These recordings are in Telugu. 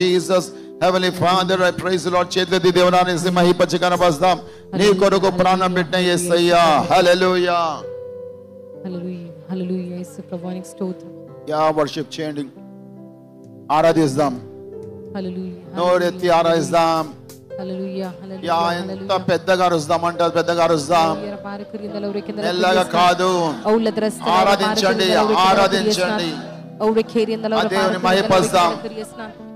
Jesus. Heavenly Father, I praise the Lord. చేతులెత్తి దేవునాన్ని మహిమపరచి కనపరుస్తాం. నీ కొరకు ప్రాణం పెట్టిన యేసయ్యా. హల్లెలూయా. హల్లెలూయా. హల్లెలూయా. యేసు ప్రభువానికి స్తోత్రం. యా వర్షిప్ చేయండి. ఆరాధిస్తాం. హల్లెలూయా. నోరెత్తి ఆరాధిస్తాం. హల్లెలూయా. యా ఎంత పెద్దగా అరుస్తామంటే పెద్దగా అరుస్తాం. మెల్లగా కాదు. ఆరాధించండి. ఆరాధించండి. దేవుని మహిమపరుస్తాం.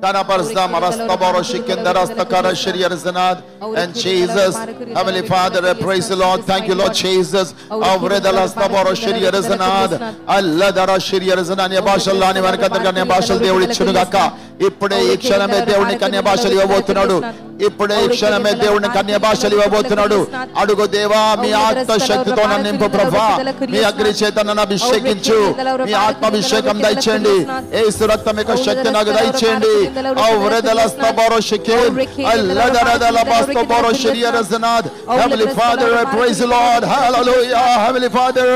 కనపరుస్తాం. రస్తబరో షికెందర రస్తకర శరీరజనాద్. And Jesus, Heavenly Father, I praise the Lord. Thank you, Lord Jesus. అవరేదల రస్తబరో శరీరజనాద్. అల్లదర శరీరజనాద్. అనే భాషల్లో అని వరకంతగా అనే భాషలు దేవుడు ఇచ్చును గాక. ఇప్పుడే ఈ క్షణమే దేవుడిని కన్య భాషలు ఇవ్వబోతున్నాడు. ఇప్పుడే ఈ క్షణమే దేవుడిని కన్య భాషలు ఇవ్వబోతున్నాడు. అడుగు దేవా, మీ ఆత్మ శక్తితో నన్ను నింపు ప్రభా. మీ అగ్ని చేత నన్ను అభిషేకించు. మీ ఆత్మాభిషేకం దయచేయండి. యేసు రక్తం యొక్క శక్తి నాకు దయచేయండి. Heavenly Father, I praise the Lord. Hallelujah. Heavenly Father,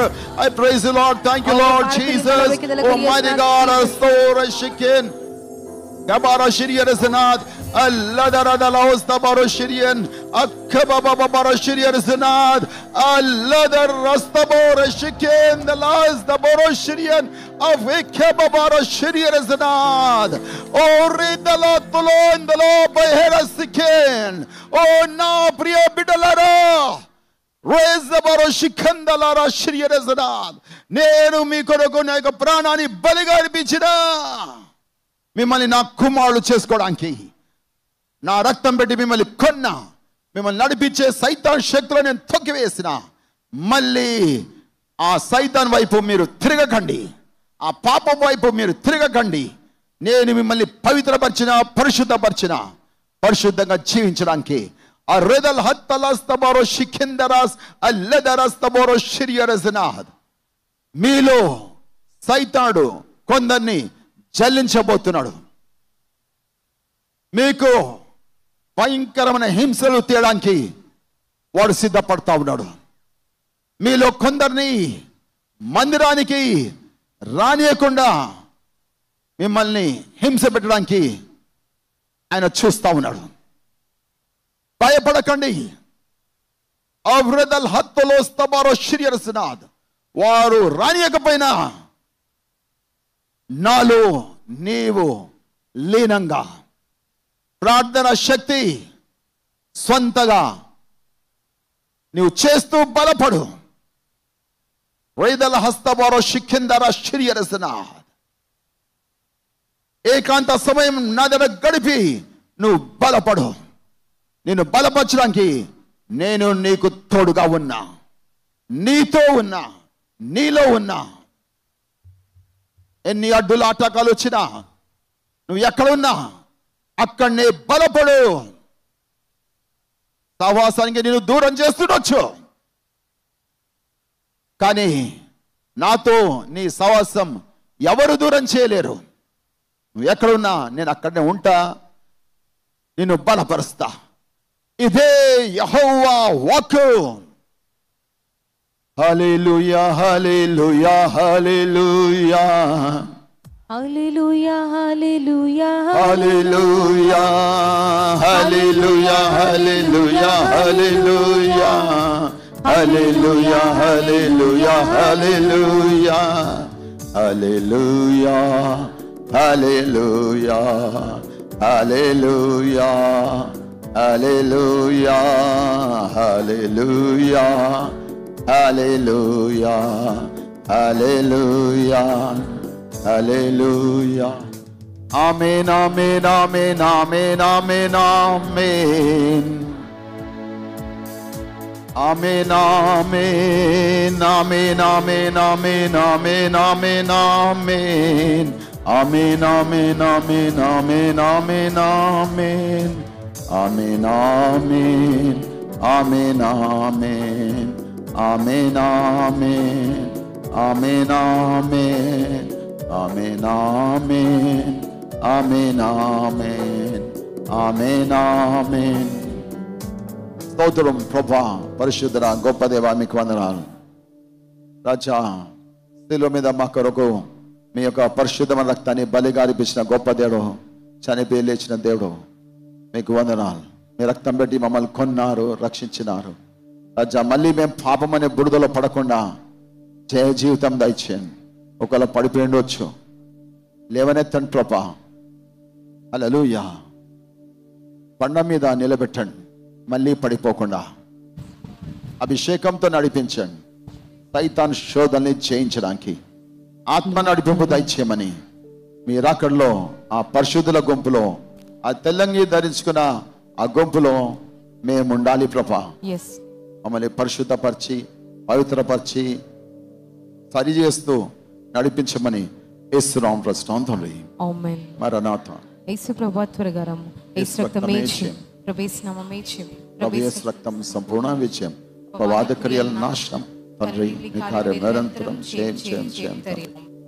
I praise the Lord. Thank you, Lord Jesus. Almighty God, restore a shikin. Gabara Shiriya Zanad, Allah Daradala Ostabaro Shirian, Akababa Shiriya Zanad, Allah Rastabora Shikin, the last the Boro Shirian of Ekababara Shiriya Zanad. Oh, read the Lord Tulon, the Lord by Herasikin. Oh, now Priya Bidalara. Raise the Baro Shikandalara Shiriya Zanad. Nenu Mikoro Naga Pranani Baligar Bichida. మిమ్మల్ని నా కుమారులు చేసుకోవడానికి నా రక్తం పెట్టి మిమ్మల్ని కొన్నా, మిమ్మల్ని నడిపించే సైతాన్ శక్తులను నేను తొక్కివేసిన. మళ్ళీ ఆ సైతాన్ వైపు మీరు తిరగకండి, ఆ పాపం వైపు మీరు తిరగకండి. నేను మిమ్మల్ని పవిత్రపరిచిన, పరిశుద్ధపరిచిన, పరిశుద్ధంగా జీవించడానికి. ఆ రెదల్ హత్తలస్తబరో షికిందరాస్ అల్లదరస్తబరో షిరియరజనాద్. మీలో సైతానుడు కొందరిని చెల్లించబోతున్నాడు. మీకు భయంకరమైన హింసలు తీయడానికి వాడు సిద్ధపడతా ఉన్నాడు. మీలో కొందరిని మందిరానికి రానియకుండా మిమ్మల్ని హింస పెట్టడానికి ఆయన చూస్తా ఉన్నాడు. భయపడకండి. అవృదల్ హత్తులో స్తబరో షిరియరసనాద్. వారు రానియకపోయినా నాలో నీవు లీనంగా ప్రార్థన శక్తి స్వంతగా నీవు చేస్తూ బలపడు. వైదల హస్తబరో షికిందర శిరియరసనాద్. ఏకాంత సమయం నా దగ్గర గడిపి నువ్వు బలపడు. నేను బలపరచడానికి నేను నీకు తోడుగా ఉన్నా, నీతో ఉన్నా, నీలో ఉన్నా. ఎన్ని అడ్డుల ఆటకాలు వచ్చినా నువ్వు ఎక్కడున్నా అక్కడనే బలపడు. సహవాసానికి నేను దూరం చేస్తుండొచ్చు, కానీ నాతో నీ సహవాసం ఎవరు దూరం చేయలేరు. నువ్వు ఎక్కడున్నా నేను అక్కడనే ఉంటా, నిన్ను బలపరుస్తా. ఇదే యెహోవా వాక్కు. హల్లెలూయా, హల్లెలూయా, హల్లెలూయా, హల్లెలూయా, హల్లెలూయా, హల్లెలూయా, హల్లెలూయా, హల్లెలూయా, హల్లెలూయా, హల్లెలూయా, హల్లెలూయా, హల్లెలూయా, హల్లెలూయా, హల్లెలూయా, హల్లెలూయా, హల్లెలూయా, హల్లెలూయా, హల్లెలూయా, హల్లెలూయా, హల్లెలూయా. ఆమేన్, ఆమేన్, ఆమేన్, ఆమేన్, ఆమేన్, ఆమేన్. ఆమేన్, ఆమేన్, ఆమేన్, ఆమేన్, ఆమేన్, ఆమేన్, ఆమేన్, ఆమేన్. ఆమేన్, ఆమేన్, ఆమేన్, ఆమేన్, ఆమేన్, ఆమేన్. ఆమేన్, ఆమేన్, ఆమేన్, ఆమేన్. ఆమేన్, ఆమేన్, ఆమేన్, ఆమేన్. ఆమేన్, ఆమేన్, ఆమేన్, ఆమేన్. ఆమేన్, ఆమేన్. స్తోత్రం ప్రభువా, పరిశుద్ధుడా, గొప్ప దేవా, మీకు వందనాలు. రాజా, శిలువ మీద మా కొరకు మీ యొక్క పరిశుద్ధమైన రక్తాన్ని బలిగా అర్పించిన గొప్ప దేవుడు, చనిపోయి లేచిన దేవుడు మీకు వందనాలు. మీ రక్తం పెట్టి మమ్మల్ని కొన్నారు, రక్షించినారు రాజా. మళ్ళీ మేము పాపం అనే బురదలో పడకుండా జయ జీవితం దయచేయండి. ఒకవేళ పడిపోయి ఉండొచ్చు, లేవనెత్తండి ప్రభా. హల్లెలూయా. బండ మీద నిలబెట్టండి, మళ్ళీ పడిపోకుండా అభిషేకంతో నడిపించండి. సైతాన్ శోధనని జయించడానికి ఆత్మ నడిపింపు దయచేయమని మీ రాకడలో ఆ పరిశుద్ధుల గుంపులో, ఆ తెల్లంగి ధరించుకున్న ఆ గుంపులో మేము ఉండాలి ప్రభా. మమ్మల్ని పరిశుద్ధపరిచి పవిత్రపరిచి సరి చేస్తూ నడిపించమని యేసునామములో ప్రార్థిస్తున్నాం తండ్రి. ఆమేన్. మరణాత. యేసు ప్రభువా త్వరగా రమ్ము. యేసు రక్తమే జయం. ప్రభుయేసు నామమే జయం. ప్రభుయేసు రక్తం సంపూర్ణ విజయం. ప్రవాద క్రియల నాశనం తండ్రి. మీ కార్యం నిరంతరం జయం జయం జయం.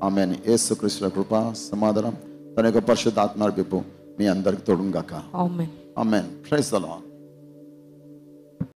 ఆమేన్. యేసుక్రీస్తు కృప సమాధానం తన యొక్క పరిశుద్ధాత్మ నడిపింపు మీ అందరికి తోడుగాక. Amen. Amen. Praise the lord.